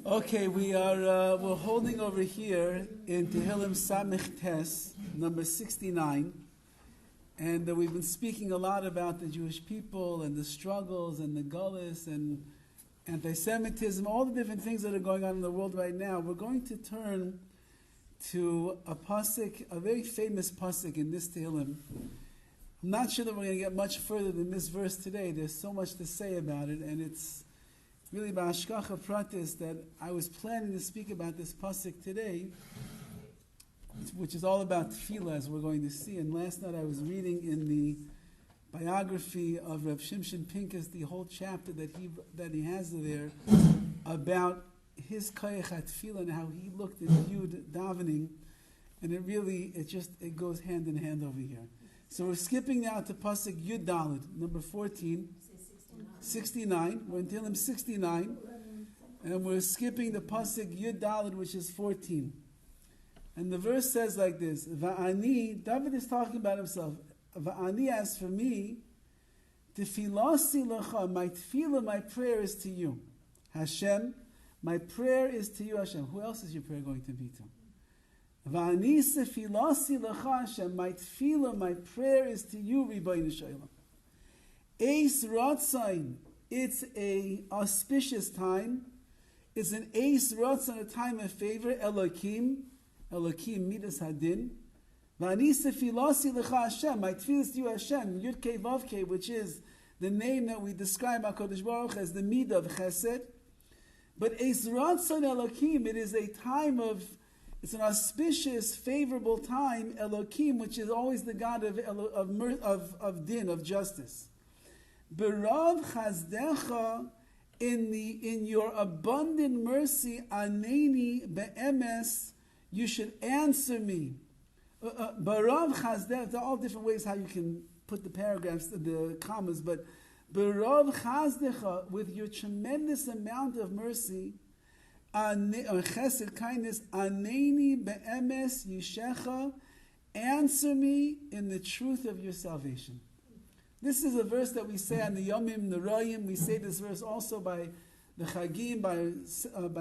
Okay, we're holding over here in Tehillim Samich Tes, number 69, and we've been speaking a lot about the Jewish people and the struggles and the gullus and anti-Semitism, all the different things that are going on in the world right now. We're going to turn to a pasuk, a very famous pasuk in this Tehillim. I'm not sure that we're going to get much further than this verse today. There's so much to say about it, and it's really ba'ashkacha pratis that I was planning to speak about this pasuk today, which is all about tefillah, as we're going to see. And last night I was reading in the biography of Rav Shimshon Pincus the whole chapter that he has there about his koyach tefillah and how he looked and viewed davening, and it goes hand in hand over here. So we're skipping now to pasuk Yud Daled, number 14. 69. We're in Tehillim 69, and we're skipping the pasuk Yud Daled, which is 14. And the verse says like this: Va'ani, David is talking about himself. Va'ani, as for me, tefilasi lecha, my tefillah, my prayer is to you, Hashem. My prayer is to you, Hashem. Who else is your prayer going to be to? Va'ani tefilasi lecha, Hashem. My tefillah, my prayer is to you, Ribono Shel Olam. Eis Ratzain, it's a auspicious time. It's an Eis Ratzain, a time of favor. Elokim Midas Hadin. V'ani tefilasi lecha Hashem, my tefillah is to you, Hashem. Yud Kei Vav Kei, which is the name that we describe HaKadosh Baruch as the Midah of Chesed. But Eis Ratzain Elokim, it is a time it's an auspicious, favorable time. Elokim, which is always the God of din, of justice. Berav chazdecha, in your abundant mercy, aneni be'emes, you should answer me. Berav chazdecha, there are all different ways how you can put the paragraphs, the commas, but berav chazdecha, with your tremendous amount of mercy, chesed, kindness, aneni be'emes yishecha, answer me in the truth of your salvation. This is a verse that we say on the Yomim Neroyim. We say this verse also by the Chagim, by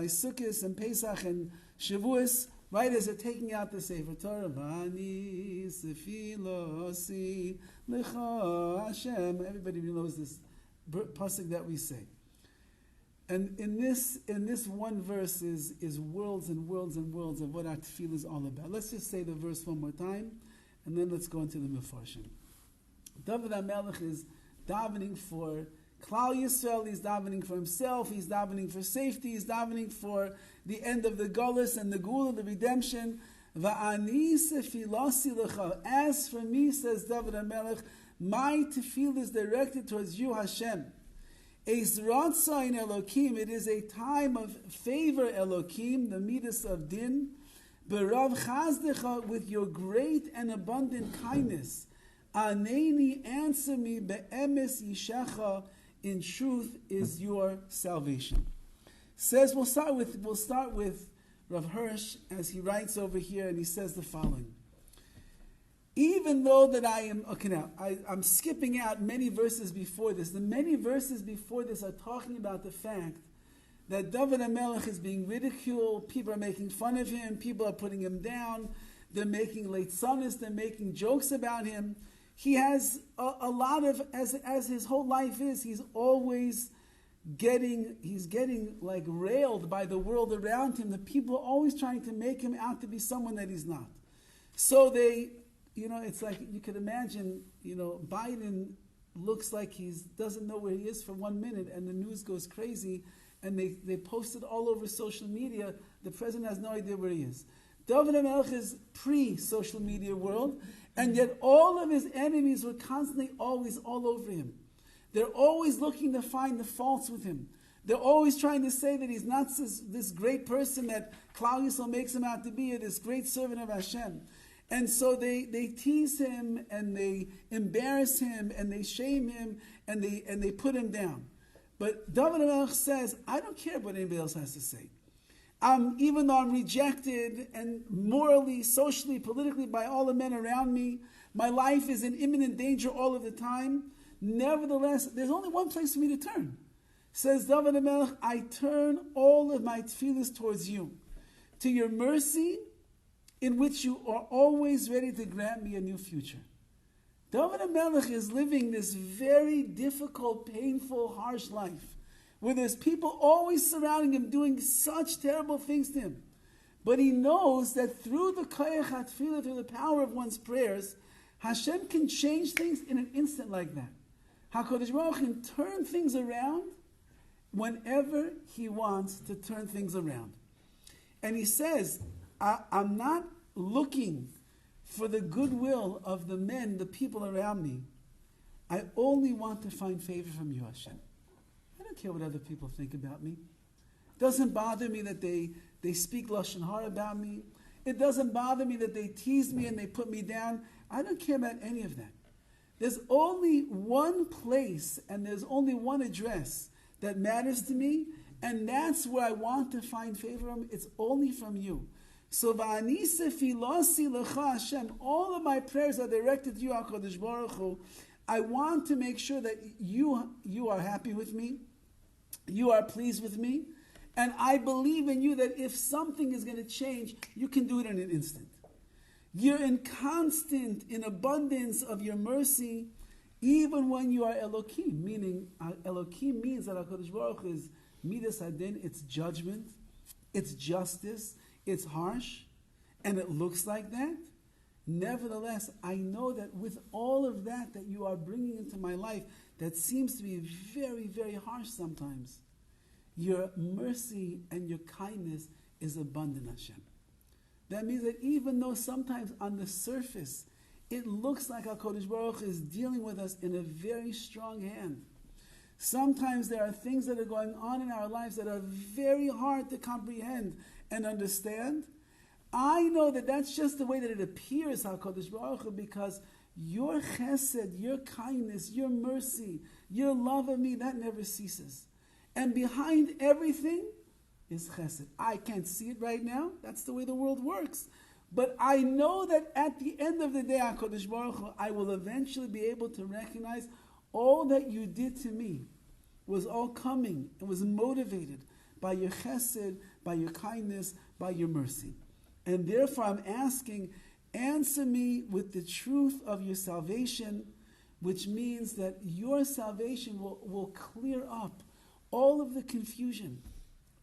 Sukkot and Pesach and Shavuos, right as they're taking out the Sefer Torah. Vani sefilosi lecha Hashem. Everybody knows this pasuk that we say. And in this one verse is worlds and worlds and worlds of what our tefillah is all about. Let's just say the verse one more time, and then let's go into the Mefarshim. Dovid HaMelech is davening for Klal Yisrael, he's davening for himself, he's davening for safety, he's davening for the end of the Gullus and the Gula, the redemption. Va'ani sefilasi lecha. As for me, says Dovid HaMelech, my tefillah is directed towards you, Hashem. Eis Ratzain Elokim, it is a time of favor, Elokim, the midas of din. Berav chazdecha, with your great and abundant kindness. Aneni, answer me, be'emes yishecha, in truth is your salvation. Says we'll start with Rav Hirsch as he writes over here, and he says the following. Even though that I'm skipping out many verses before this. The many verses before this are talking about the fact that Dovid HaMelech is being ridiculed, people are making fun of him, people are putting him down, they're making leitzanis, they're making jokes about him. He has a lot of, as his whole life is, he's getting like railed by the world around him. The people are always trying to make him out to be someone that he's not. So it's like you could imagine, Biden looks like he doesn't know where he is for 1 minute, and the news goes crazy, and they post it all over social media. The president has no idea where he is. Dovid HaMelech is pre-social media world, and yet all of his enemies were constantly always all over him. They're always looking to find the faults with him. They're always trying to say that he's not this great person that Klal Yisrael makes him out to be, this great servant of Hashem. And so they tease him, and they embarrass him, and they shame him, and they put him down. But Dovid HaMelech says, I don't care what anybody else has to say. Even though I'm rejected and morally, socially, politically by all the men around me, my life is in imminent danger all of the time. Nevertheless, there's only one place for me to turn. Says Dovid HaMelech, I turn all of my tefillahs towards you, to your mercy, in which you are always ready to grant me a new future. Dovid HaMelech is living this very difficult, painful, harsh life, where there's people always surrounding him doing such terrible things to him. But he knows that through the koyach hatfilah, through the power of one's prayers, Hashem can change things in an instant like that. HaKadosh Baruch Hu can turn things around whenever he wants to turn things around. And he says, I'm not looking for the goodwill of the men, the people around me. I only want to find favor from you, Hashem. I don't care what other people think about me. It doesn't bother me that they speak Lashon Hara about me. It doesn't bother me that they tease me and they put me down. I don't care about any of that. There's only one place and there's only one address that matters to me, and that's where I want to find favor from. It's only from you. So va'anise filosi lecha Hashem, all of my prayers are directed to you, HaKadosh Baruch Hu. I want to make sure that you are happy with me, you are pleased with me, and I believe in you that if something is going to change, you can do it in an instant. You're in abundance of your mercy, even when you are Elokim, meaning Elokim means that HaKadosh Baruch Hu is Midas Hadin, it's judgment, it's justice, it's harsh, and it looks like that. Nevertheless, I know that with all of that you are bringing into my life that seems to be very, very harsh sometimes, your mercy and your kindness is abundant, Hashem. That means that even though sometimes on the surface it looks like HaKadosh Baruch Hu is dealing with us in a very strong hand, sometimes there are things that are going on in our lives that are very hard to comprehend and understand. I know that that's just the way that it appears, HaKadosh Baruch Hu, because your chesed, your kindness, your mercy, your love of me, that never ceases. And behind everything is chesed. I can't see it right now. That's the way the world works. But I know that at the end of the day, HaKadosh Baruch Hu, I will eventually be able to recognize all that you did to me was all coming and was motivated by your chesed, by your kindness, by your mercy. And therefore I'm asking, answer me with the truth of your salvation, which means that your salvation will clear up all of the confusion,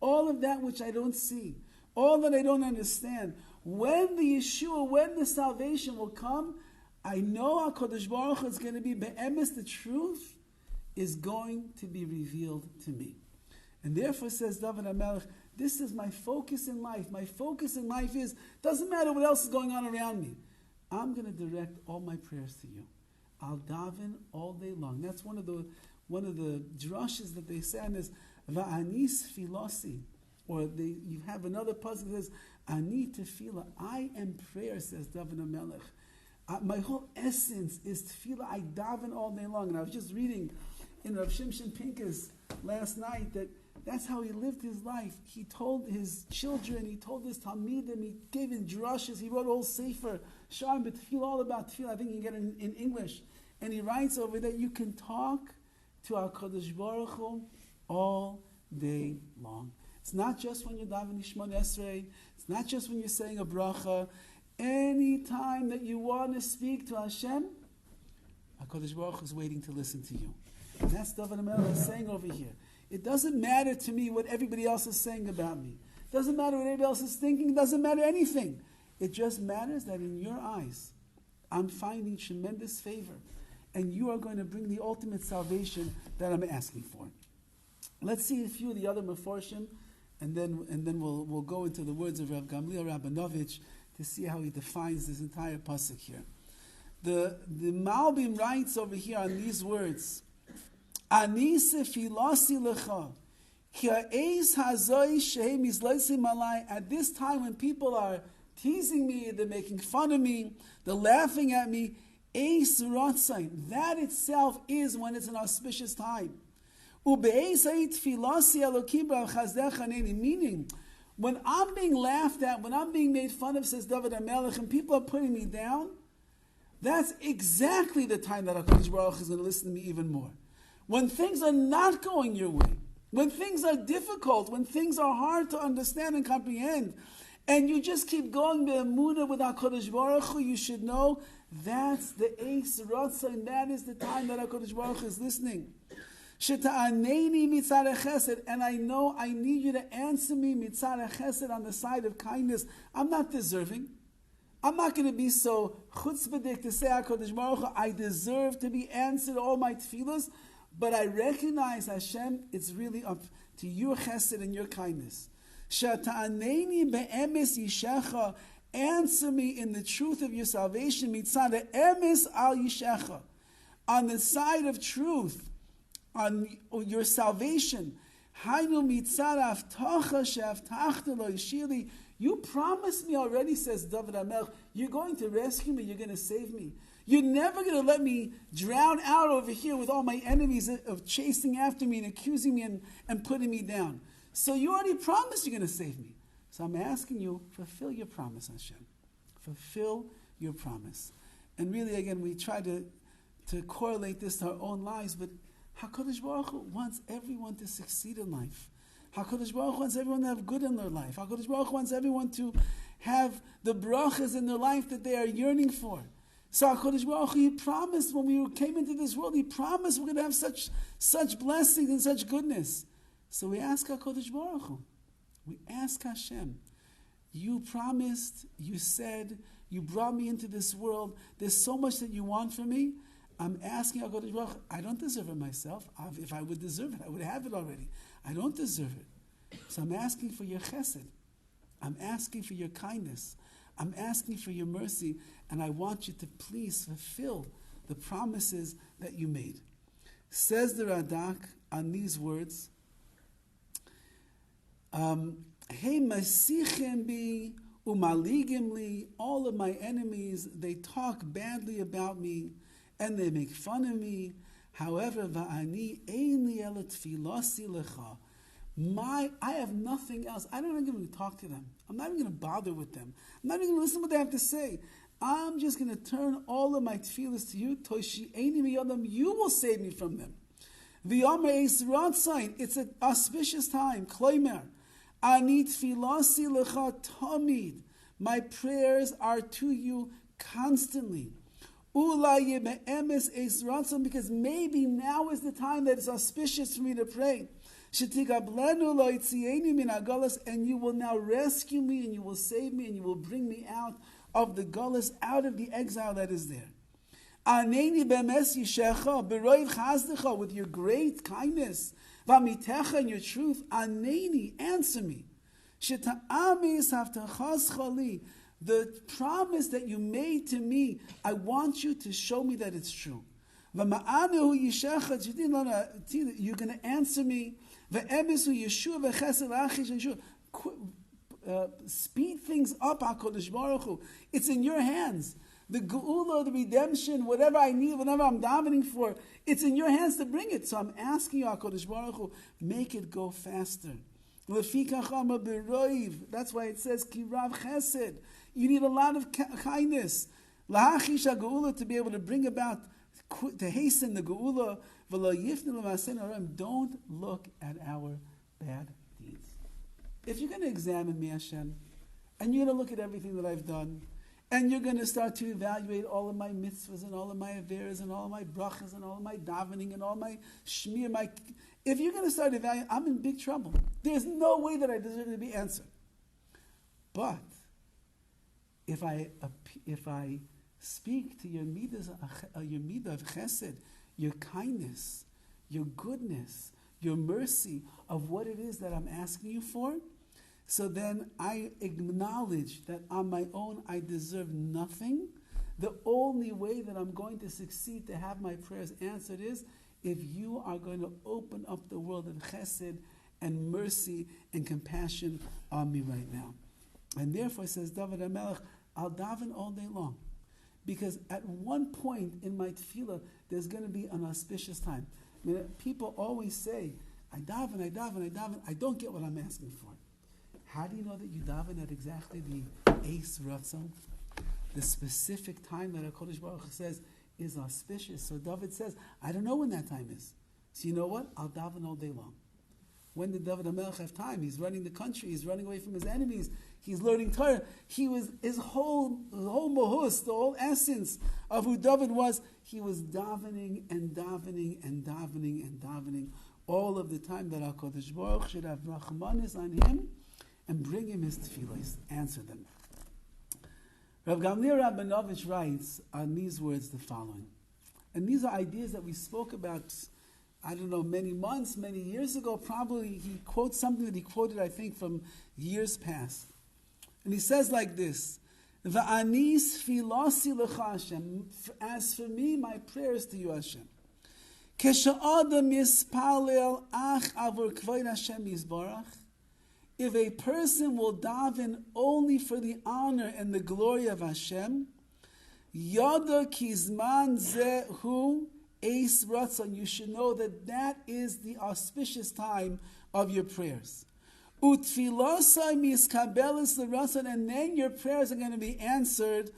all of that which I don't see, all that I don't understand. When the Yeshua, when the salvation will come, I know HaKadosh Baruch Hu is going to be be'emes, the truth is going to be revealed to me. And therefore, says Dovid HaMelech, this is my focus in life. My focus in life is, doesn't matter what else is going on around me. I'm going to direct all my prayers to you. I'll daven all day long. That's one of the drushes that they say on this, va'anis filosi. Or you have another puzzle that says, ani tefillah. I am prayer, says Dovid HaMelech. My whole essence is tefillah. I daven all day long. And I was just reading in Rav Shimshon Pincus last night that that's how he lived his life. He told his children, he told his talmidim, he gave his drushes, he wrote all sefer, Sharm B'Tefillah, all about tefillah. I think you can get it in English. And he writes over that you can talk to our HaKadosh Baruch Hu all day long. It's not just when you're davening Shemona Esrei. It's not just when you're saying a bracha. Any time that you want to speak to Hashem, HaKadosh Baruch Hu is waiting to listen to you. And that's Dovid HaMelech saying over here. It doesn't matter to me what everybody else is saying about me. It doesn't matter what everybody else is thinking. It doesn't matter anything. It just matters that in your eyes, I'm finding tremendous favor. And you are going to bring the ultimate salvation that I'm asking for. Let's see a few of the other Meforshim, and then we'll go into the words of Rav Gamliel Rabinovich to see how he defines this entire pasuk here. The Malbim writes over here on these words, Ani sefilasi lecha, ki ha'eis hazoi shehem izleisim alai. At this time when people are teasing me, they're making fun of me, they're laughing at me, eis ratzai, that itself is when it's an auspicious time. Ube'eis ha'it filasi elokim b'chazdech haneni, meaning, when I'm being laughed at, when I'm being made fun of, says Dovid HaMelech, and people are putting me down, that's exactly the time that HaKadosh Baruch Hu is going to listen to me even more. When things are not going your way, When things are difficult, when things are hard to understand and comprehend, and you just keep going be'emunah with HaKadosh Baruch Hu, you should know that's the Eis Ratzah, and that is the time that HaKadosh Baruch Hu is listening. Sheta'aneni mitzad chesed, and I know I need you to answer me mitzad chesed, on the side of kindness. I'm not deserving. I'm not going to be so chutzpahdik to say HaKadosh Baruch Hu, I deserve to be answered all my tefillas, but I recognize, Hashem, it's really up to your chesed and your kindness. Sheta'aneni be'emes yishecha, answer me in the truth of your salvation, mitzad emes al yishecha, on the side of truth, on your salvation. Hainu mitzad avtacha she'avtachta lo yishili. You promised me already, says Dovid HaMelech, you're going to rescue me, you're going to save me. You're never going to let me drown out over here with all my enemies of chasing after me and accusing me and putting me down. So you already promised you're going to save me. So I'm asking you, fulfill your promise, Hashem. Fulfill your promise. And really, again, we try to correlate this to our own lives, but HaKadosh Baruch Hu wants everyone to succeed in life. HaKadosh Baruch Hu wants everyone to have good in their life. HaKadosh Baruch Hu wants everyone to have the brachas in their life that they are yearning for. So HaKadosh Baruch Hu, He promised when we came into this world, He promised we're going to have such blessings and such goodness. So we ask HaKadosh Baruch Hu, we ask Hashem, you promised, you said, you brought me into this world, there's so much that you want from me. I'm asking HaKadosh Baruch Hu, I don't deserve it myself. If I would deserve it, I would have it already. I don't deserve it. So I'm asking for your chesed. I'm asking for your kindness. I'm asking for your mercy. And I want you to please fulfill the promises that you made. Says the Radak on these words, Hey masichim bi umaligim li, all of my enemies, they talk badly about me and they make fun of me. However, va'ani ein li ela tfilasi lecha. I have nothing else. I'm not even going to talk to them. I'm not even going to bother with them. I'm not even going to listen to what they have to say. I'm just going to turn all of my tefillas to you. Toshi eini miyadam, you will save me from them. V'yomer eis ratzayin, it's an auspicious time. Kloimer, ani tfilasi lecha tamid. My prayers are to you constantly. Because maybe now is the time that it's auspicious for me to pray. And you will now rescue me, and you will save me, and you will bring me out of the gullus, out of the exile that is there. With your great kindness, and your truth, answer me. The promise that you made to me, I want you to show me that it's true. You're going to answer me. Speed things up, HaKadosh Baruch Hu. It's in your hands. The geula, the redemption, whatever I need, whatever I'm davening for, it's in your hands to bring it. So I'm asking you, HaKadosh Baruch Hu, make it go faster. That's why it says, Ki Rav Chesed. You need a lot of kindness. To be able to bring about, to hasten the geula. Don't look at our bad deeds. If you're going to examine me, Hashem, and you're going to look at everything that I've done, and you're going to start to evaluate all of my mitzvahs and all of my averas and all of my brachas and all of my davening and all my shmir, if you're going to start evaluating, I'm in big trouble. There's no way that I deserve to be answered. But if I speak to your midah of chesed, your kindness, your goodness, your mercy of what it is that I'm asking you for, so then I acknowledge that on my own I deserve nothing. The only way that I'm going to succeed to have my prayers answered is if you are going to open up the world of chesed and mercy and compassion on me right now. And therefore, says Dovid HaMelech, I'll daven all day long. Because at one point in my tefillah, there's going to be an auspicious time. I mean, people always say, I daven, I don't get what I'm asking for. How do you know that you daven at exactly the Eis Ratzon? The specific time that HaKadosh Baruch Hu says is auspicious. So Dovid says, I don't know when that time is. So you know what? I'll daven all day long. When did David HaMelech have time? He's running the country. He's running away from his enemies. He's learning Torah. His whole mohus, the whole essence of who David was, he was davening and davening and davening and davening all of the time that HaKadosh Baruch Hu should have rachmanis on him and bring him his tefillos, answer them. Rav Gamliel Rabinovich writes on these words the following. And these are ideas that we spoke about, I don't know, many months, many years ago. Probably he quotes something that he quoted, I think, from years past. And he says like this, V'ani sfilasi lecha Hashem, as for me, my prayers to you, Hashem. Kesha'adam yispalel ach avur kvoid Hashem yizbarach. If a person will daven only for the honor and the glory of Hashem, Yada kizman zehu eis ratzon. You should know that that is the auspicious time of your prayers. Utfilosai miskabelis l'ratzon, and then your prayers are going to be answered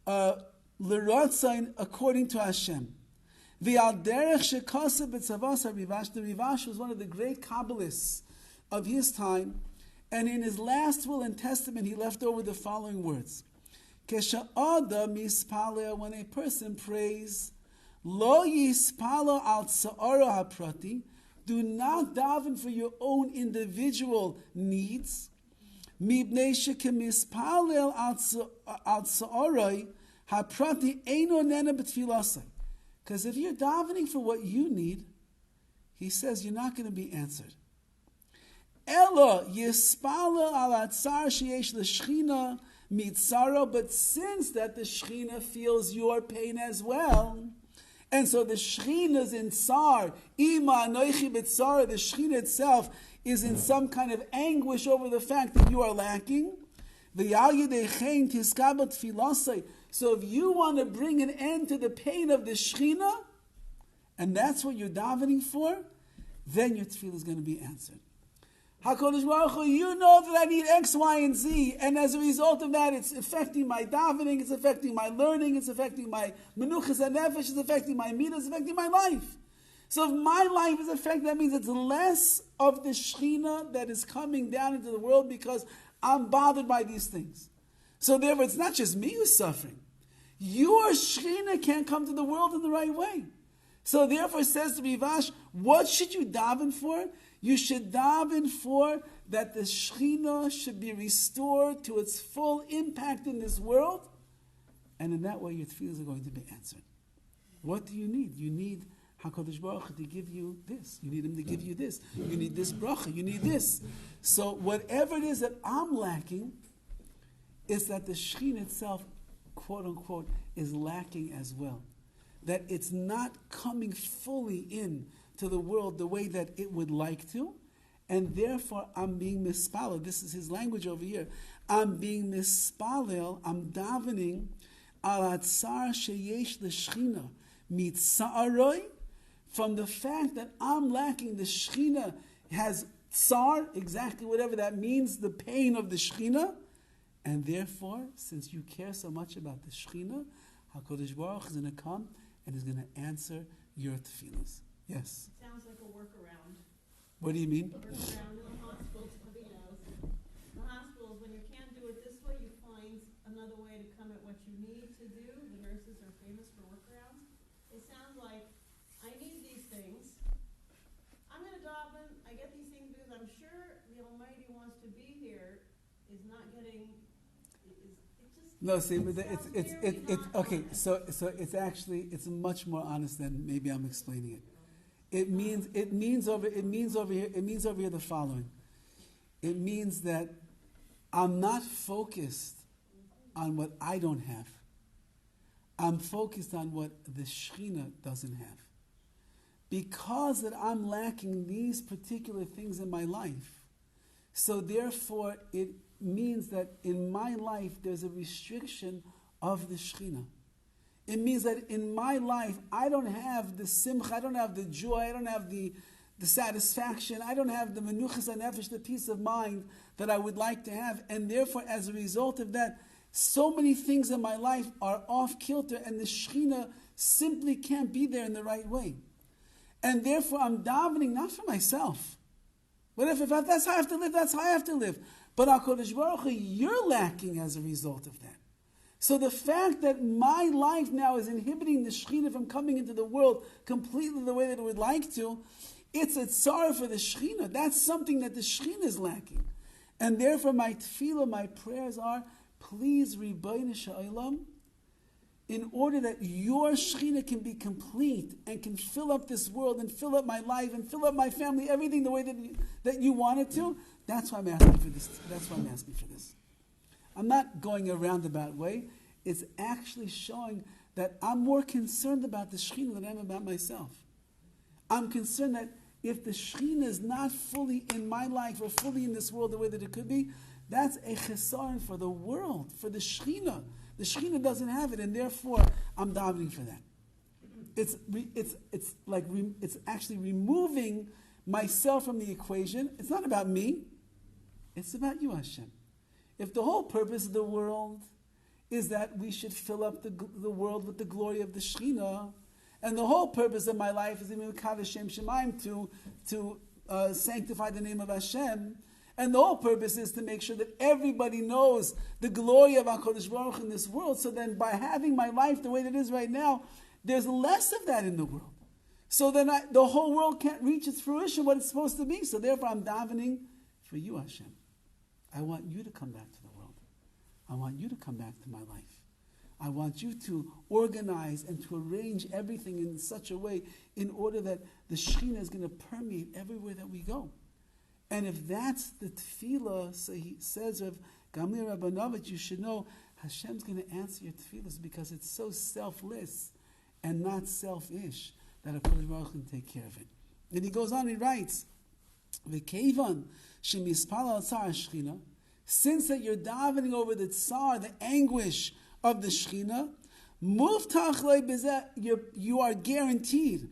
l'ratzon according to Hashem. V'al derech shekasa b'tzavas HaRivash. The Rivash was one of the great Kabbalists of his time, and in his last will and testament he left over the following words. Kesha'ada mispaleh, when a person prays, lo yispalo al tsa'ara haprati, do not daven for your own individual needs. Mibnei shekemispalel al tsa'ara haprati eino nena b'tfilasai. Because if you're davening for what you need, he says you're not going to be answered. Ella yispalo al atzar sheyesh l'shchina mitzara, but since that the Shechina feels your pain as well, and so the Shechina is in tsar, ima anoichi b'tzara, the Shechina itself is in some kind of anguish over the fact that you are lacking. So if you want to bring an end to the pain of the Shechina, and that's what you're davening for, then your tefillah is going to be answered. HaKadosh Baruch Hu, you know that I need X, Y, and Z, and as a result of that, it's affecting my davening, it's affecting my learning, it's affecting my menuchas and nefesh, it's affecting my midah, it's affecting my life. So if my life is affected, that means it's less of the Shechina that is coming down into the world because I'm bothered by these things. So therefore, it's not just me who's suffering. Your Shechina can't come to the world in the right way. So therefore, it says to Rivash, what should you daven for? You should daven for that the Shechina should be restored to its full impact in this world, and in that way your tefillahs are going to be answered. What do you need? You need HaKadosh Baruch Hu to give you this. You need Him to give you this. You need this bracha. You need this. So whatever it is that I'm lacking, is that the Shechina itself, quote unquote, is lacking as well. That it's not coming fully in to the world the way that it would like to, and therefore I'm being mispalel. This is his language over here. I'm being mispalel. I'm davening al atzar sheyesh l'shchina mitzaroi, from the fact that I'm lacking. The Shechina has tsar, exactly whatever that means, the pain of the Shechina, and therefore, since you care so much about the Shechina, HaKadosh Baruch Hu is going to come and is going to answer your tefillahs. Yes? Sounds like a workaround. What do you mean? A workaround in the hospitals, the hospitals, when you can't do it this way, you find another way to come at what you need to do. The nurses are famous for workarounds. It sounds like, I need these things. I'm going to daven. I get these things because I'm sure the Almighty wants to be here, is not getting... No, see, but it's okay. So it's actually much more honest than maybe I'm explaining it. It means over here the following. It means that I'm not focused on what I don't have. I'm focused on what the Shechina doesn't have. Because that I'm lacking these particular things in my life, so therefore it means that in my life there's a restriction of the Shechina. It means that in my life I don't have the simcha, I don't have the joy, I don't have the satisfaction, I don't have the menuchas hanefesh, the peace of mind that I would like to have, and therefore as a result of that, so many things in my life are off kilter, and the Shechina simply can't be there in the right way. And therefore I'm davening not for myself. But if that's how I have to live, that's how I have to live. But HaKadosh Baruch Hu, you're lacking as a result of that. So the fact that my life now is inhibiting the Shekhinah from coming into the world completely the way that it would like to, it's a tsar for the Shekhinah. That's something that the Shekhinah is lacking. And therefore my tefillah, my prayers are, please, Ribbono Shel Olam, in order that your Shekhinah can be complete and can fill up this world and fill up my life and fill up my family, everything the way that you want it to, that's why I'm asking for this. That's why I'm asking for this. I'm not going a roundabout way. It's actually showing that I'm more concerned about the Shekhinah than I am about myself. I'm concerned that if the Shekhinah is not fully in my life or fully in this world the way that it could be, that's a chesaron for the world, for the Shekhinah. The Shekhinah doesn't have it, and therefore I'm davening for that. It's actually removing myself from the equation. It's not about me. It's about you, Hashem. If the whole purpose of the world is that we should fill up the world with the glory of the Shekhinah, and the whole purpose of my life is to sanctify the name of Hashem, and the whole purpose is to make sure that everybody knows the glory of HaKadosh Baruch Hu in this world. So then by having my life the way that it is right now, there's less of that in the world. So then the whole world can't reach its fruition, what it's supposed to be. So therefore I'm davening for you, Hashem. I want you to come back to the world. I want you to come back to my life. I want you to organize and to arrange everything in such a way in order that the Shekhinah is going to permeate everywhere that we go. And if that's the tefillah, so he says of Gamliel Rabbanovich, you should know Hashem's going to answer your tefillahs because it's so selfless and not selfish that HaKadosh Baruch Hu can take care of it. And he goes on, he writes, V'keivan shemispal al tzar Shekhinah, since that you're davening over the tsar, the anguish of the Shekhinah, muftach lei bezeh, you are guaranteed.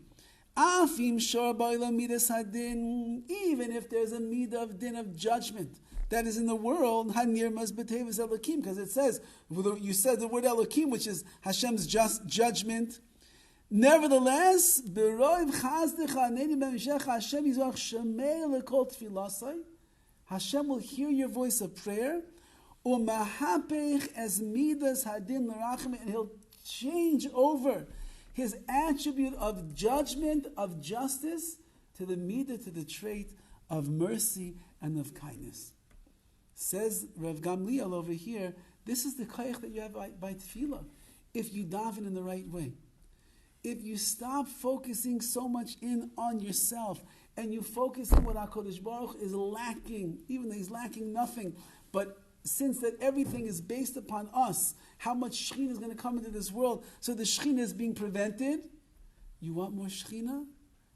Afim shor ba'olam midas hadin, even if there's a midah of din of judgment that is in the world, hanirmas b'tevus Elokim, because it says, you said the word Elokim, which is Hashem's just judgment. Nevertheless, b'roiv chazdecha neni b'mishech Hashem yizvach shemei lekol tfilasai, Hashem will hear your voice of prayer, umahapech as midas hadin l'rachim, and He'll change over His attribute of judgment, of justice, to the midah, to the trait of mercy and of kindness. Says Rav Gamliel over here, this is the koyach that you have by tefillah. If you daven in the right way, if you stop focusing so much in on yourself and you focus on what HaKadosh Baruch is lacking, even though He's lacking nothing, but since that everything is based upon us, how much Shekhinah is going to come into this world, so the Shekhinah is being prevented. You want more Shekhinah?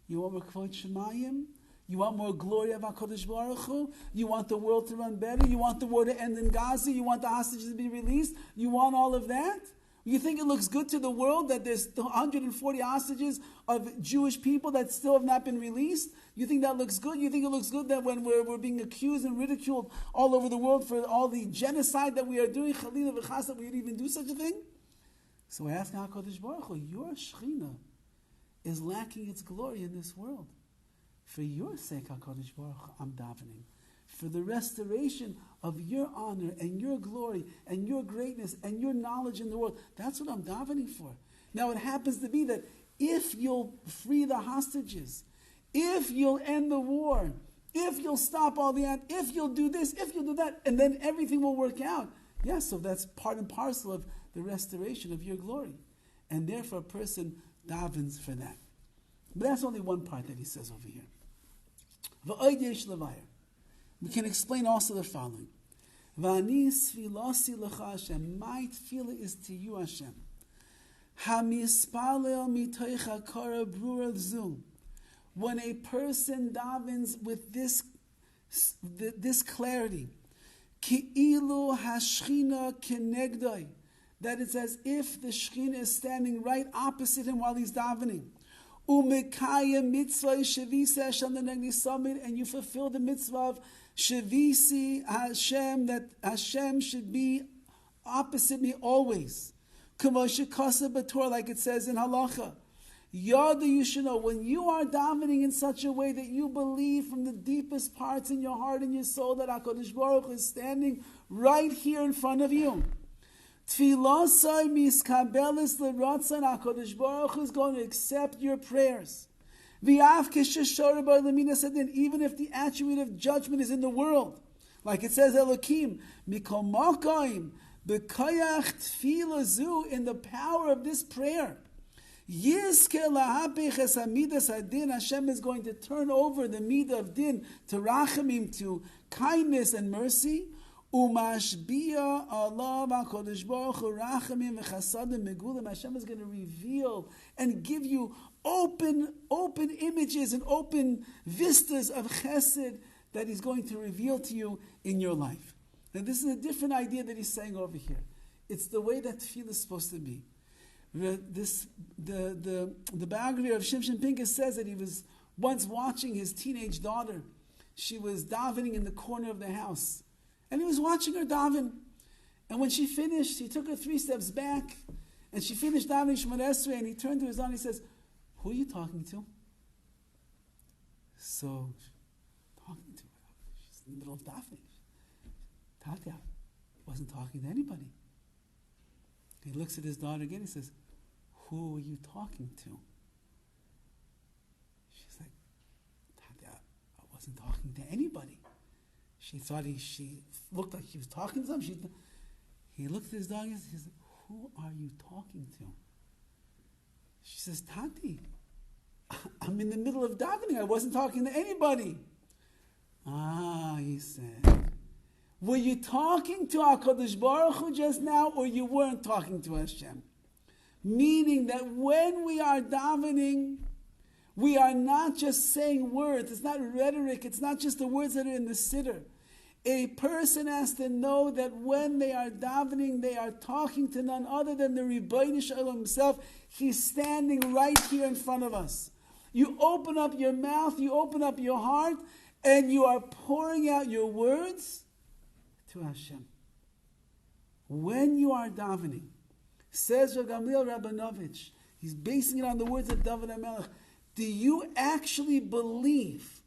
You want more Kvod Shemayim? You want more glory of HaKadosh Baruch Hu? You want the world to run better? You want the war to end in Gaza? You want the hostages to be released? You want all of that? You think it looks good to the world that there's 140 hostages of Jewish people that still have not been released? You think that looks good? You think it looks good that when we're being accused and ridiculed all over the world for all the genocide that we are doing, Chalila v'chas, that we would even do such a thing? So I ask HaKadosh Baruch Hu, your Shekhinah is lacking its glory in this world. For your sake, HaKadosh Baruch Hu, I'm davening. For the restoration of your honor and your glory and your greatness and your knowledge in the world. That's what I'm davening for. Now it happens to be that if you'll free the hostages, if you'll end the war, if you'll stop all the, if you'll do this, if you'll do that, and then everything will work out. Yes, so that's part and parcel of the restoration of your glory. And therefore a person davens for that. But that's only one part that he says over here. V'oid yesh levayir. We can explain also the following. V'ani sfilasi lecha Hashem. My tefillah is to you, Hashem. Hamispalel mitoich hakara brura zu. When a person davens with this clarity, ki'ilu hashchina kenegdoi, that it's as if the Shekhinah is standing right opposite him while he's davening. Umekaya mitzvah shavisa Hashem lenegdi samid, and you fulfill the mitzvah of shavisi Hashem, that Hashem should be opposite me always. K'mo shekasa b'Torah, like it says in halacha. Yada, you should know, when you are davening in such a way that you believe from the deepest parts in your heart and your soul that HaKadosh Baruch Hu is standing right here in front of you. Tfilasai miskabelis l'ratzon, HaKadosh Baruch Hu is going to accept your prayers. V'av k'sheshara bar l'minas hadin, even if the attribute of judgment is in the world. Like it says, Elokim, mikol makayim, b'kayach tefila zu, in the power of this prayer. Yizke lahapich es hamidas hadin, Hashem is going to turn over the midah of din to rachamim, to kindness and mercy. Umashbiya Allah v'HaKadosh Baruch Hu rachamim v'chasadim megulim. Hashem is going to reveal and give you open images and open vistas of chesed that He's going to reveal to you in your life. Now this is a different idea that He's saying over here. It's the way that tefillah is supposed to be. The biography of Shimshon Pincus says that he was once watching his teenage daughter. She was davening in the corner of the house. And he was watching her daven. And when she finished, he took her 3 steps back. And she finished davening Shemona Esrei, and he turned to his daughter and he says, "Who are you talking to?" So, talking to her. She's in the middle of davening. Tati, I wasn't talking to anybody. He looks at his daughter again. He says, "Who are you talking to?" She's like, "Tati, I wasn't talking to anybody." She thought she looked like she was talking to someone. He looked at his daughter and he said, "Who are you talking to?" She says, "Tati, I'm in the middle of davening. I wasn't talking to anybody." "Ah," he said, "were you talking to HaKadosh Baruch Hu just now, or you weren't talking to Hashem?" Meaning that when we are davening, we are not just saying words. It's not rhetoric. It's not just the words that are in the siddur. A person has to know that when they are davening, they are talking to none other than the Rebbeinu Shalom himself. He's standing right here in front of us. You open up your mouth, you open up your heart, and you are pouring out your words to Hashem. When you are davening, says Rav Gamliel Rabinovich, he's basing it on the words of David HaMelech, do you actually believe,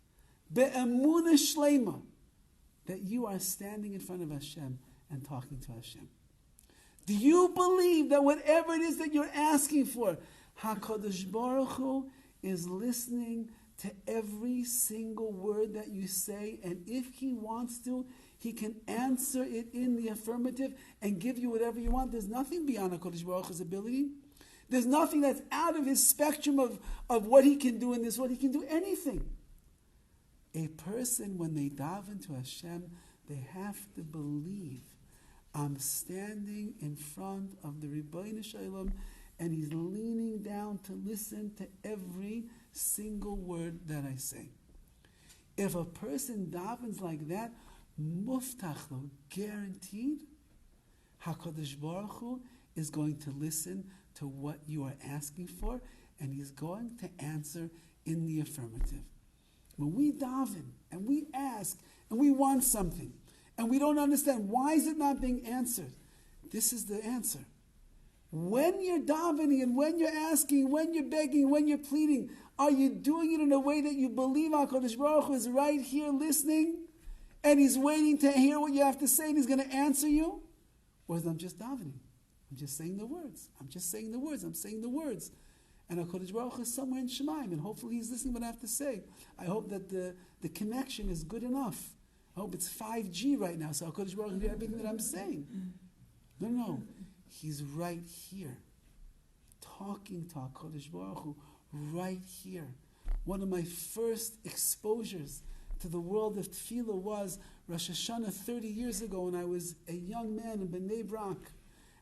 be'emunah shlema, that you are standing in front of Hashem and talking to Hashem? Do you believe that whatever it is that you're asking for, HaKadosh Baruch Hu is listening to every single word that you say, and if He wants to, He can answer it in the affirmative and give you whatever you want? There's nothing beyond HaKadosh Baruch Hu's ability. There's nothing that's out of His spectrum of what He can do in this world. He can do anything. A person, when they daven to Hashem, they have to believe, I'm standing in front of the Rebbeinu Shalom, and He's leaning down to listen to every single word that I say. If a person davens like that, muftach lo, guaranteed, HaKadosh Baruch Hu is going to listen to what you are asking for, and He's going to answer in the affirmative. When we daven and we ask and we want something and we don't understand why is it not being answered, this is the answer. When you're davening and when you're asking, when you're begging, when you're pleading, are you doing it in a way that you believe HaKadosh Baruch Hu is right here listening and He's waiting to hear what you have to say and He's going to answer you? Or is it, I'm just davening? I'm just saying the words. I'm just saying the words. I'm saying the words. And HaKadosh Baruch Hu is somewhere in Shemaim, and hopefully He's listening to what I have to say. I hope that the connection is good enough. I hope it's 5G right now, so HaKadosh Baruch Hu can hear everything that I'm saying. No. He's right here, talking to HaKadosh Baruch Hu right here. One of my first exposures to the world of tefillah was Rosh Hashanah 30 years ago when I was a young man in Bnei Brak.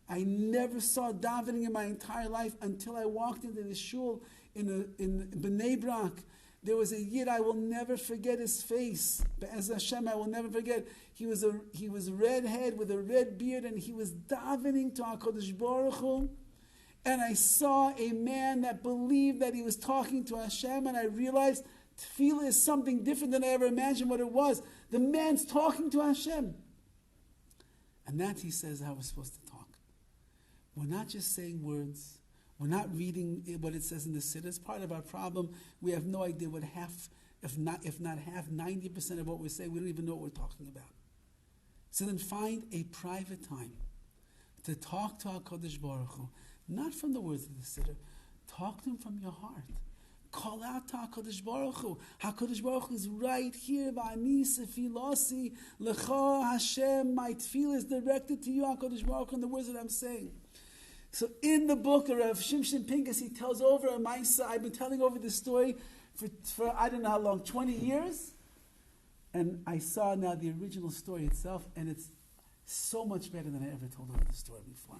I never saw davening in my entire life until I walked into the shul in Bnei Brak. There was a yid, I will never forget his face. Be'ez Hashem, I will never forget. He was redhead with a red beard, and he was davening to HaKadosh Baruch Hu. And I saw a man that believed that he was talking to Hashem, and I realized tefillah is something different than I ever imagined what it was. The man's talking to Hashem. And that, he says, how we're supposed to talk. We're not just saying words. We're not reading what it says in the Siddur. It's part of our problem. We have no idea what if not half, 90% of what we're saying, we don't even know what we're talking about. So then find a private time to talk to HaKadosh Baruch Hu, not from the words of the Siddur. Talk to him from your heart. Call out to HaKadosh Baruch Hu. HaKadosh Baruch Hu is right here. V'ani sefilasi lecha Hashem. My tefillah is directed to you, HaKadosh Baruch Hu, and the words that I'm saying. So in the book of Rav Shimshon Pincus, he tells over a Maisa. I've been telling over this story for I don't know how long, 20 years. And I saw now the original story itself, and it's so much better than I ever told over the story before.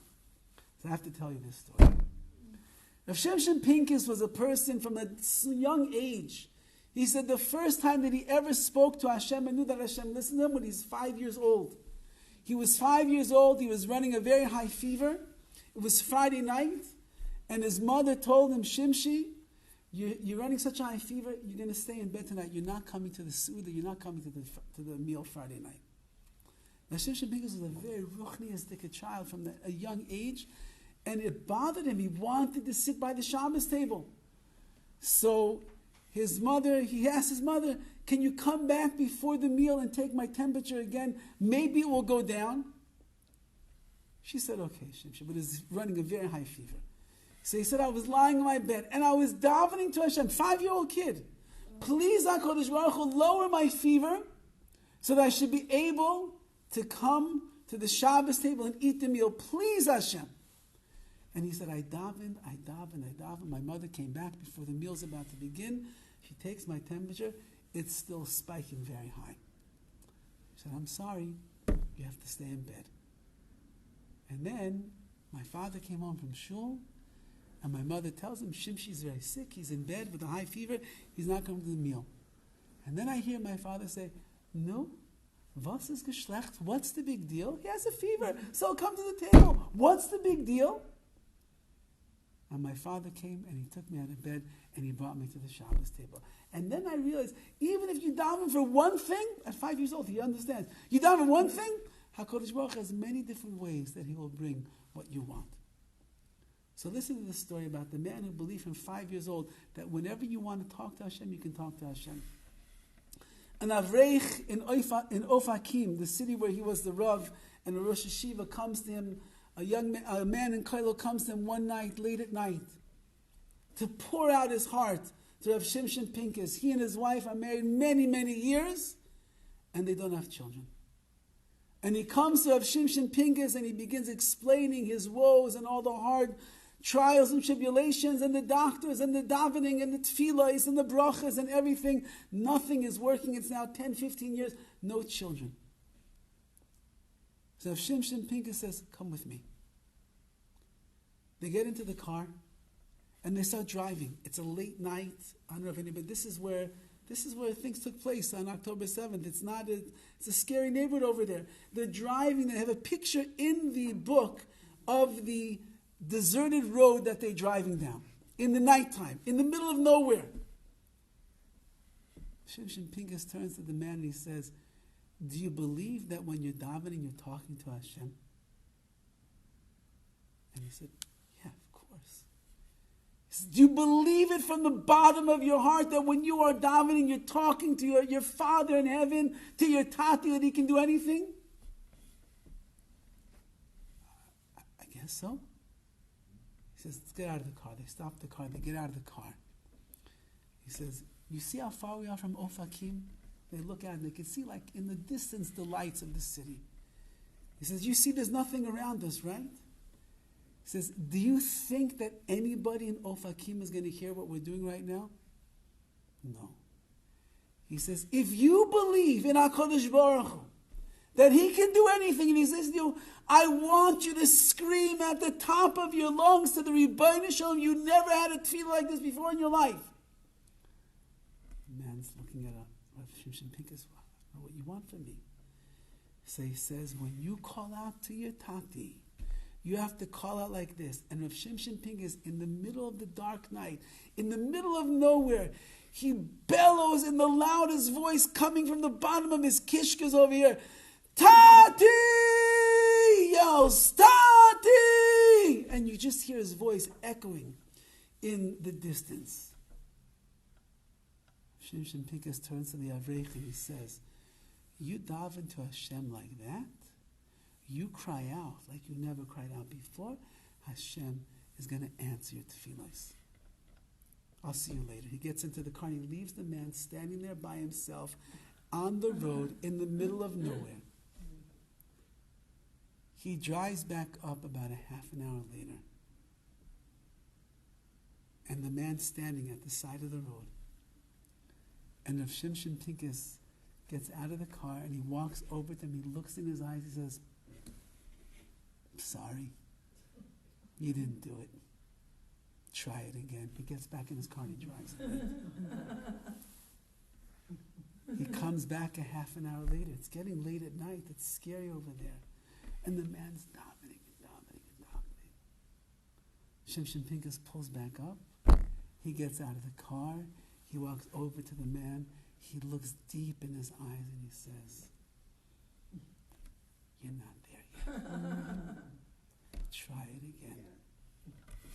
So I have to tell you this story. Rav Shimshon Pincus was a person from a young age. He said the first time that he ever spoke to Hashem and knew that Hashem listened to him when he's 5 years old. He was 5 years old. He was running a very high fever. It was Friday night, and his mother told him, Shimshi, you're running such a high fever, you're going to stay in bed tonight. You're not coming to the Suda, you're not coming to the meal Friday night. Now, Shimshon Pincus was a very ruchniistic child from a young age, and it bothered him. He wanted to sit by the Shabbos table. So he asked his mother, can you come back before the meal and take my temperature again? Maybe it will go down. She said, okay, Shimshon, but he's running a very high fever. So he said, I was lying in my bed, and I was davening to Hashem, 5-year-old kid. Please, HaKadosh Baruch Hu, lower my fever so that I should be able to come to the Shabbos table and eat the meal. Please, Hashem. And he said, I davened. My mother came back before the meal's about to begin. She takes my temperature. It's still spiking very high. She said, I'm sorry. You have to stay in bed. And then my father came home from shul, and my mother tells him, Shimshi's very sick. He's in bed with a high fever. He's not coming to the meal. And then I hear my father say, no, was ist geschlecht? What's the big deal? He has a fever, so come to the table. What's the big deal? And my father came and he took me out of bed and he brought me to the Shabbos table. And then I realized, even if you daven for one thing, at 5 years old, he understands. You daven for one thing, HaKadosh Baruch Hu has many different ways that he will bring what you want. So listen to this story about the man who believed from 5 years old that whenever you want to talk to Hashem, you can talk to Hashem. An Avreich in Ofakim, the city where he was the Rav, and a Rosh Hashiva comes to him, a man in Kailo comes to him one night, late at night, to pour out his heart to Rav Shimshon Pincus. He and his wife are married many, many years, and they don't have children. And he comes to Rav Shimshon Pincus and he begins explaining his woes and all the hard trials and tribulations and the doctors and the davening and the tefillahs and the brachas and everything. Nothing is working. It's now 10, 15 years. No children. So Rav Shimshon Pincus says, come with me. They get into the car and they start driving. It's a late night. I don't know if anybody, this is where things took place on October 7th. It's a scary neighborhood over there. They're driving. They have a picture in the book of the deserted road that they're driving down in the nighttime, in the middle of nowhere. Shimshon Pincus turns to the man and he says, do you believe that when you're davening, you're talking to Hashem? And he said, yeah, of course. He said, do you believe it from the bottom of your heart that when you are davening, you're talking to your Father in heaven, to your Tati, that he can do anything? I guess so. He says, let's get out of the car. They stop the car. They get out of the car. He says, you see how far we are from Ofakim? They look out and they can see, like, in the distance, the lights of the city. He says, you see there's nothing around us, right? He says, do you think that anybody in Ofakim is going to hear what we're doing right now? No. He says, if you believe in HaKadosh Baruch Hu, that he can do anything, and he says to you, I want you to scream at the top of your lungs to the Rebbeinu Shalom, you never had a tefillah like this before in your life. The man's looking at Rav Shimshon Pincus, I don't know what you want from me. So he says, when you call out to your Tati, you have to call out like this. And Rav Shimshon Pincus, in the middle of the dark night, in the middle of nowhere, he bellows in the loudest voice coming from the bottom of his kishkas over here, Tati! Yells, Tati! And you just hear his voice echoing in the distance. Shimshon Pinchas turns to the Avrech and he says, you daven to Hashem like that? You cry out like you never cried out before? Hashem is going to answer your tefillos. I'll see you later. He gets into the car and he leaves the man standing there by himself on the road in the middle of nowhere. He drives back up about a half an hour later. And the man's standing at the side of the road. And Rav Shimshon Pinchas gets out of the car and he walks over to him. He looks in his eyes. He says, sorry, you didn't do it. Try it again. He gets back in his car and he drives away. He comes back a half an hour later. It's getting late at night. It's scary over there. And the man's davening and davening and davening. Shimshon Pinchas pulls back up. He gets out of the car. He walks over to the man. He looks deep in his eyes and he says, you're not there yet. Try it again.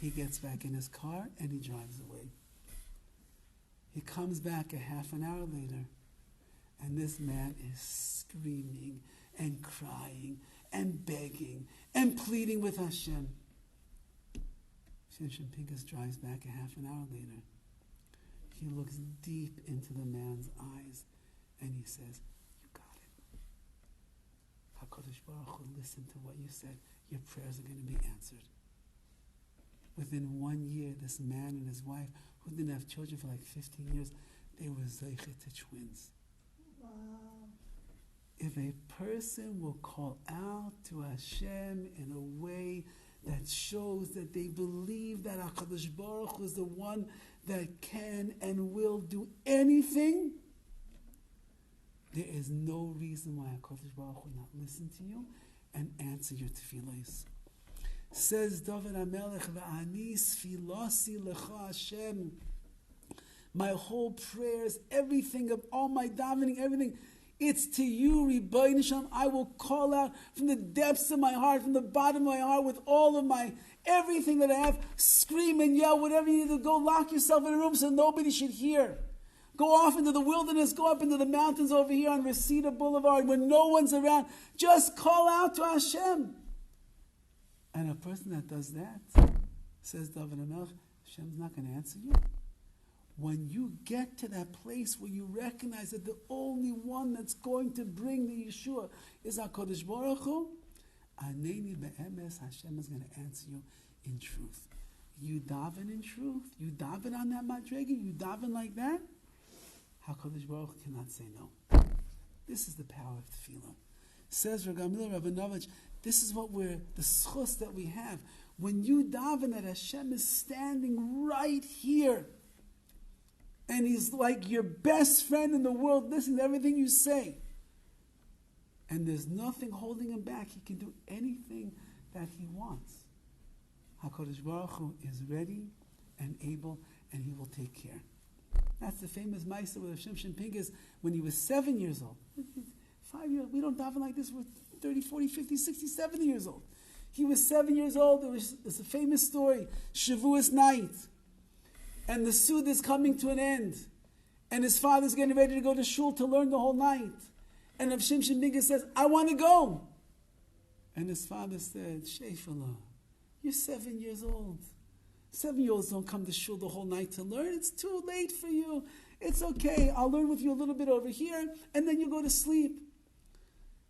He gets back in his car and he drives away. He comes back a half an hour later and this man is screaming and crying and begging and pleading with Hashem. Shimshon Pinchas drives back a half an hour later. He looks deep into the man's eyes and he says, you got it. HaKadosh Baruch Hu, listen to what you said. Your prayers are going to be answered. Within 1 year, this man and his wife, who didn't have children for like 15 years, they were zeichet to twins. Wow. If a person will call out to Hashem in a way that shows that they believe that HaKadosh Baruch Hu is the one that can and will do anything, there is no reason why HaKadosh Baruch Hu not listen to you and answer your tefillos. Says Dovid HaMelech, V'ani sfilasi lecha Hashem. My whole prayers, everything of all my davening, everything, it's to you, Rabbi Nisham. I will call out from the depths of my heart, from the bottom of my heart, with all of my, everything that I have, scream and yell, whatever you need to go, lock yourself in a room so nobody should hear. Go off into the wilderness, go up into the mountains over here on Reseda Boulevard when no one's around. Just call out to Hashem. And a person that does that, says Dovid HaMelech, Hashem's not going to answer you. When you get to that place where you recognize that the only one that's going to bring the Yeshua is HaKadosh Baruch Hu, Aneni be'emes, Hashem is going to answer you in truth. You daven in truth, you daven on that madrega, you daven like that, HaKadosh Baruch Hu cannot say no. This is the power of tefillah. Says Ragamil Rabinovich, this is what the schus that we have. When you daven that Hashem is standing right here, and He's like your best friend in the world, listen to everything you say. And there's nothing holding Him back. He can do anything that He wants. HaKadosh Baruch Hu is ready and able, and He will take care. That's the famous Maisa with Shimshon Pinchas when he was 7 years old. 5 years, we don't daven like this. We're 30, 40, 50, 60, 70 years old. He was 7 years old. There's a famous story, Shavuos night. And the Sud is coming to an end. And his father's getting ready to go to shul to learn the whole night. And Rav Shimshon Pinchas says, I want to go. And his father said, Sheifallah, you're 7 years old. 7-year-olds don't come to shul the whole night to learn. It's too late for you. It's okay. I'll learn with you a little bit over here, and then you go to sleep.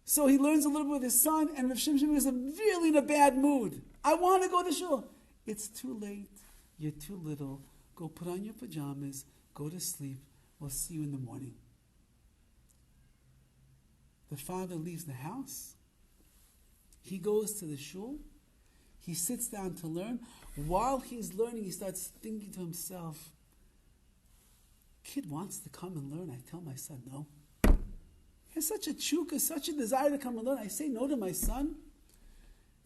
So he learns a little bit with his son, and Rav Shimshon is really in a bad mood. I want to go to shul. It's too late. You're too little. Go put on your pajamas. Go to sleep. We'll see you in the morning. The father leaves the house. He goes to the shul. He sits down to learn. While he's learning, he starts thinking to himself, kid wants to come and learn. I tell my son no. He has such a chukka, such a desire to come and learn. I say no to my son.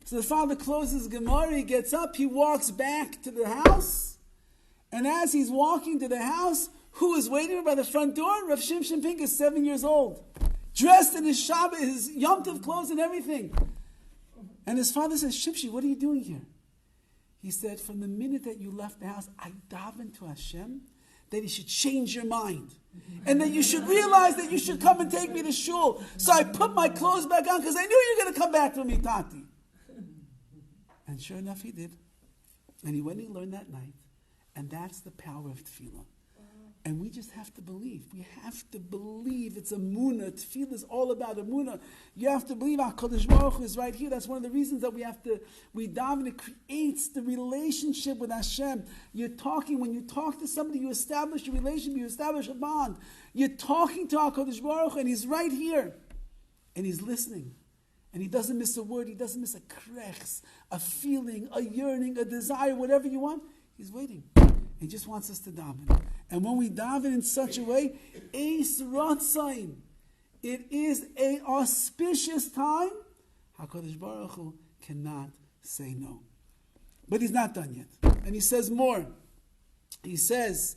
So the father closes Gemara. He gets up. He walks back to the house. And as he's walking to the house, who is waiting by the front door? Rav Shimshon Pinchas, 7 years old. Dressed in his Shabbat, his Yom Tov clothes and everything. And his father says, Shimshi, what are you doing here? He said, from the minute that you left the house, I davened to Hashem that He should change your mind. And that you should realize that you should come and take me to shul. So I put my clothes back on because I knew you were going to come back to me, Tati. And sure enough, he did. And he went and learned that night. And that's the power of tefillah. And we just have to believe. We have to believe. It's a munah. Tefillah is all about a munah. You have to believe HaKadosh Baruch Hu is right here. That's one of the reasons that we daven. It creates the relationship with Hashem. When you talk to somebody, you establish a relationship, you establish a bond. You're talking to HaKadosh Baruch Hu, and He's right here. And He's listening. And He doesn't miss a word. He doesn't miss a krechs, a feeling, a yearning, a desire, whatever you want. He's waiting. He just wants us to daven. And when we daven in such a way, Eis Ratzain, it is an auspicious time, HaKadosh Baruch Hu cannot say no. But He's not done yet. And He says more. He says,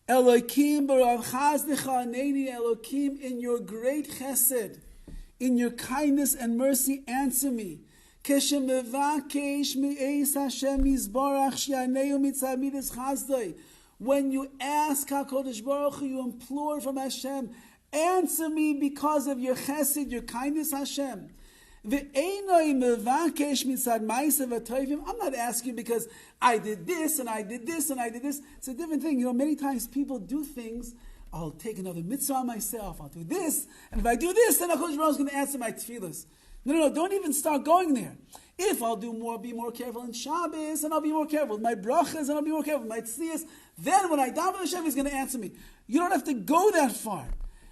Elokim b'rav chazdecha aneni, Elokim, in your great chesed, in your kindness and mercy, answer me. When you ask HaKadosh Baruch Hu, you implore from Hashem, answer me because of your chesed, your kindness, Hashem. I'm not asking because I did this and I did this and I did this. It's a different thing. Many times people do things. I'll take another mitzvah on myself. I'll do this. And if I do this, then HaKadosh Baruch Hu is going to answer my tefillahs. No, don't even start going there. If I'll be more careful in Shabbos, and I'll be more careful with my brachas, and I'll be more careful with my tznius, then when I daven Hashem, He's going to answer me. You don't have to go that far.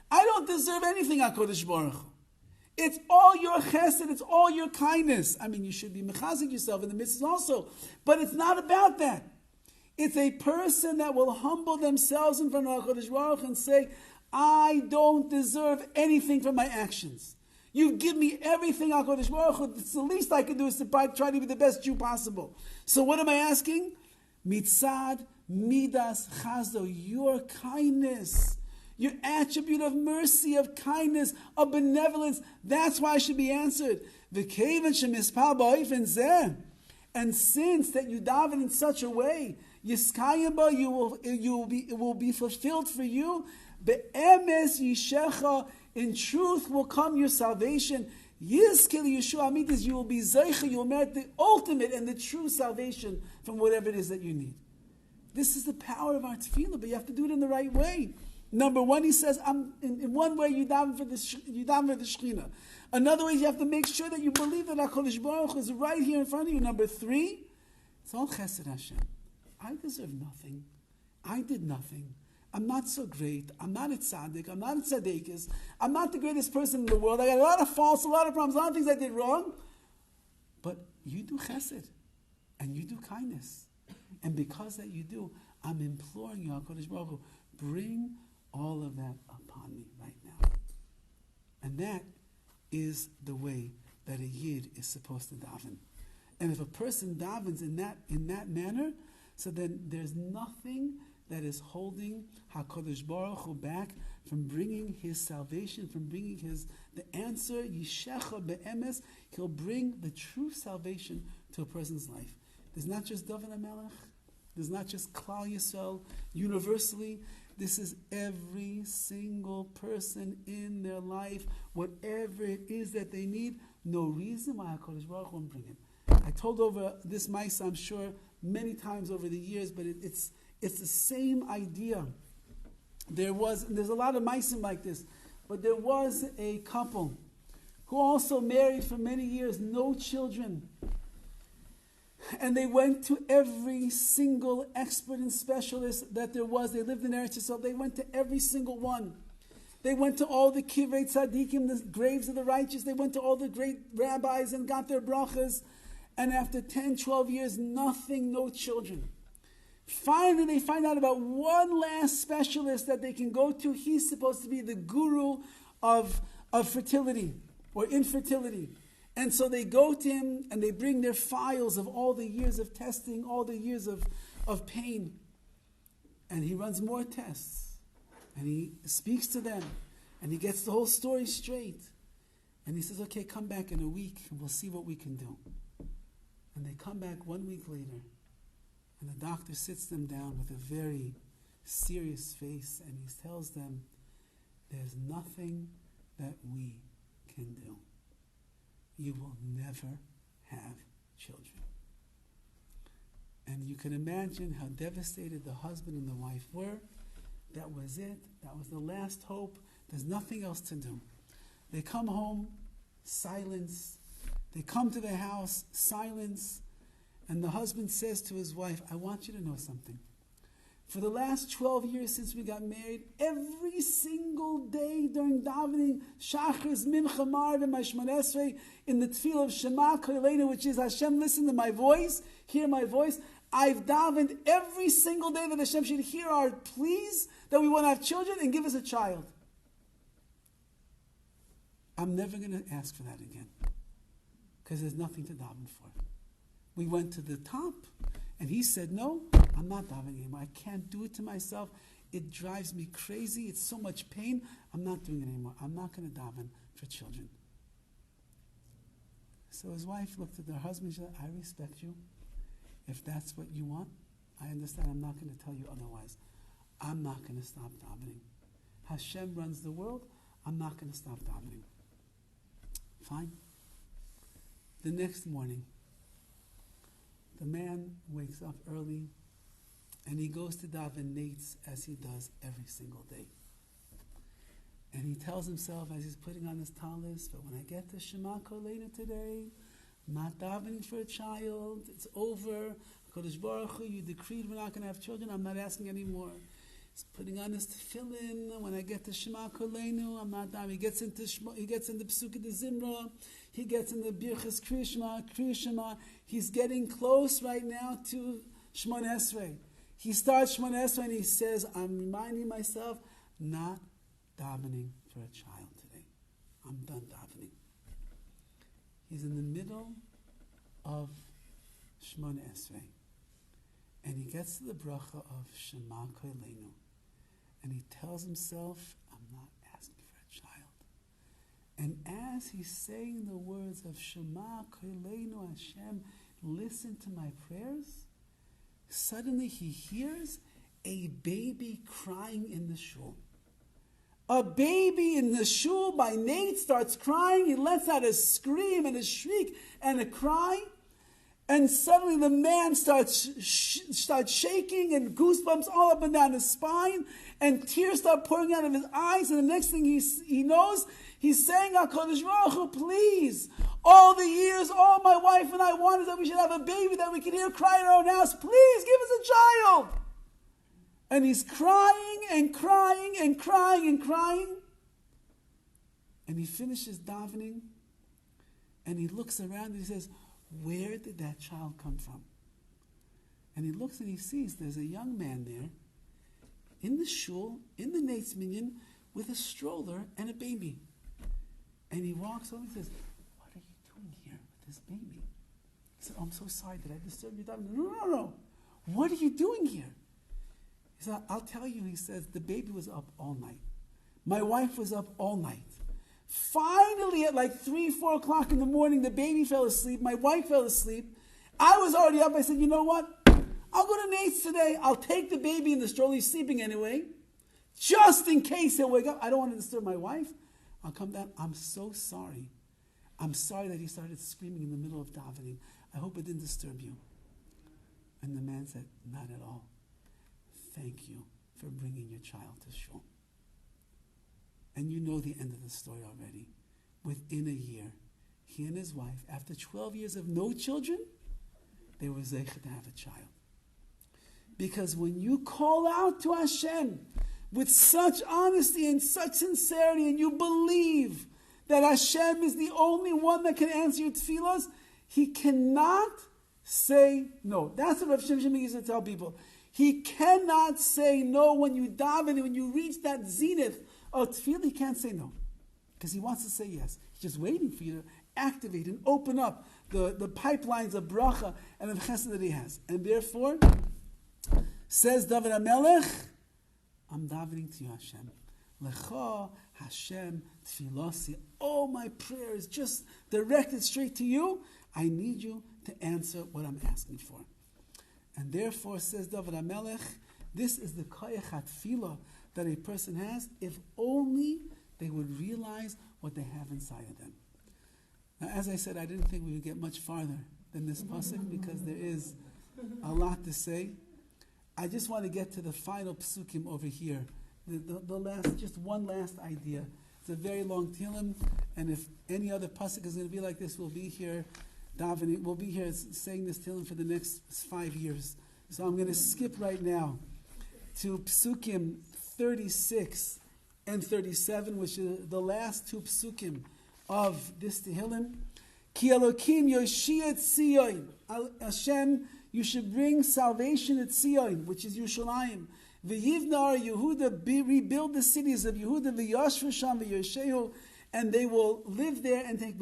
I don't deserve anything, HaKadosh Baruch Hu. It's all your chesed, it's all your kindness. I mean, you should be mechazik yourself in the mitzvahs also, but it's not about that. It's a person that will humble themselves in front of HaKadosh Baruch Hu and say, I don't deserve anything from my actions. You give me everything, HaKadosh Baruch Hu. It's the least I can do is to try to be the best Jew possible. So what am I asking? Mitzad midas chazdo, your kindness, your attribute of mercy, of kindness, of benevolence. That's why I should be answered. V'kevan shemispal ba'ofen zeh. And since that you daven in such a way, yiskayim ba, it will be fulfilled for you. Be'emes yishecha, in truth will come your salvation. Yizkil Yeshua Amitis, you will be zeicha, you will merit the ultimate and the true salvation from whatever it is that you need. This is the power of our tefillah, but you have to do it in the right way. Number one, he says, in one way you daven for the Shekhinah. Another way, you have to make sure that you believe that HaKadosh Baruch Hu is right here in front of you. Number three, it's all chesed Hashem. I deserve nothing. I did nothing. I'm not so great. I'm not a tzaddik. I'm not a tzaddikis. I'm not the greatest person in the world. I got a lot of faults, a lot of problems, a lot of things I did wrong. But you do chesed. And you do kindness. And because that you do, I'm imploring you, HaKadosh Baruch Hu, bring all of that upon me right now. And that is the way that a yid is supposed to daven. And if a person davens in that manner, so then there's nothing that is holding HaKadosh Baruch Hu back from bringing His salvation, from bringing the answer, Yishecha be'emes. He'll bring the true salvation to a person's life. There's not just Dovid HaMelech. There's not just Klal Yisrael. Universally, this is every single person in their life. Whatever it is that they need, no reason why HaKadosh Baruch Hu won't bring it. I told over this mice, I'm sure, many times over the years, but it's the same idea. There's a lot of meisim like this, but there was a couple who also married for many years, no children. And they went to every single expert and specialist that there was. They lived in Eretz Yisrael. They went to every single one. They went to all the kivrei tzaddikim, the graves of the righteous. They went to all the great rabbis and got their brachas. And after 10, 12 years, nothing, no children. Finally, they find out about one last specialist that they can go to. He's supposed to be the guru of fertility or infertility. And so they go to him and they bring their files of all the years of testing, all the years of pain. And he runs more tests. And he speaks to them. And he gets the whole story straight. And he says, okay, come back in a week and we'll see what we can do. And they come back 1 week later. And the doctor sits them down with a very serious face and he tells them, there's nothing that we can do. You will never have children. And you can imagine how devastated the husband and the wife were. That was it. That was the last hope. There's nothing else to do. They come home, silence. They come to the house, silence. And the husband says to his wife, I want you to know something. For the last 12 years since we got married, every single day during davening, Shachris, Mincha, Marv, and Shmoneh Esrei, in the tefillah of Shema Koilenu, which is Hashem, listen to my voice, hear my voice. I've davened every single day that Hashem should hear our pleas, that we want to have children and give us a child. I'm never going to ask for that again, because there's nothing to daven for. We went to the top, and he said, no, I'm not davening anymore. I can't do it to myself. It drives me crazy. It's so much pain. I'm not doing it anymore. I'm not going to daven for children. So his wife looked at her husband and said, I respect you. If that's what you want, I understand. I'm not going to tell you otherwise. I'm not going to stop davening. Hashem runs the world. I'm not going to stop davening. Fine. The next morning, the man wakes up early and he goes to daven nates as he does every single day. And he tells himself as he's putting on his talis, but when I get to Shema Koilenu today, I'm not davening for a child. It's over. Kodesh Baruch Hu, you decreed we're not going to have children. I'm not asking anymore. He's putting on his tefillin. When I get to Shema Koilenu, I'm not davening. He gets into Psukei de Zimra. He gets into Birchas Kriya Shema. He's getting close right now to Shmoneh Esrei. He starts Shmoneh Esrei and he says, I'm reminding myself, not davening for a child today. I'm done davening. He's in the middle of Shmoneh Esrei. And he gets to the bracha of Shema Koilenu. And he tells himself, I'm not asking for a child. And as he's saying the words of Shema Koilenu, Hashem, listen to my prayers, suddenly he hears a baby crying in the shul. A baby in the shul by Nate starts crying. He lets out a scream and a shriek and a cry. And suddenly the man starts shaking and goosebumps all up and down his spine. And tears start pouring out of his eyes. And the next thing he knows, he's saying, HaKadosh Baruch Hu, please, all the years, all my wife and I wanted that we should have a baby that we could hear cry in our own house. Please give us a child. And he's crying and crying and crying and crying. And he finishes davening. And he looks around and he says, where did that child come from? And he looks and he sees there's a young man there in the shul, in the Nate's minyan, with a stroller and a baby. And he walks over and says, what are you doing here with this baby? He said, oh, I'm so sorry. Did I disturb you? No. What are you doing here? He said, I'll tell you. He says, the baby was up all night. My wife was up all night. Finally, at like 3, 4 o'clock in the morning, the baby fell asleep. My wife fell asleep. I was already up. I said, you know what? I'll go to Nate's today. I'll take the baby in the stroller. He's sleeping anyway. Just in case he'll wake up. I don't want to disturb my wife. I'll come down. I'm so sorry. I'm sorry that he started screaming in the middle of davening. I hope it didn't disturb you. And the man said, not at all. Thank you for bringing your child to shul. And you know the end of the story already. Within a year, he and his wife, after 12 years of no children, they were zeichet to have a child. Because when you call out to Hashem with such honesty and such sincerity, and you believe that Hashem is the only one that can answer your tefillos, he cannot say no. That's what Rav Shimshon used to tell people. He cannot say no when you daven and when you reach that zenith of tefillah. He can't say no because he wants to say yes. He's just waiting for you to activate and open up the pipelines of bracha and of chesed that he has. And therefore, says Dovid HaMelech, I'm davening to you, Hashem. Lecha Hashem tefilasi. Oh, my prayer is just directed straight to you. I need you to answer what I'm asking for. And therefore, says Dovid HaMelech, this is the koyach hatfilah that a person has if only they would realize what they have inside of them. Now, as I said, I didn't think we would get much farther than this pasuk because there is a lot to say. I just want to get to the final psukim over here. The last, just one last idea. It's a very long Tehillim, and if any other pasuk is going to be like this, we'll be here davening. We'll be here saying this Tehillim for the next 5 years. So I'm going to skip right now to psukim 36 and 37, which are the last two psukim of this Tehillim. Ki Elokim Yoshiat Tzion. Hashem, you should bring salvation at Tzion, which is Yerushalayim. V'yivnar Yehuda, rebuild the cities of Yehuda, v'yashvu sham v'yoshehu, and they will live there and take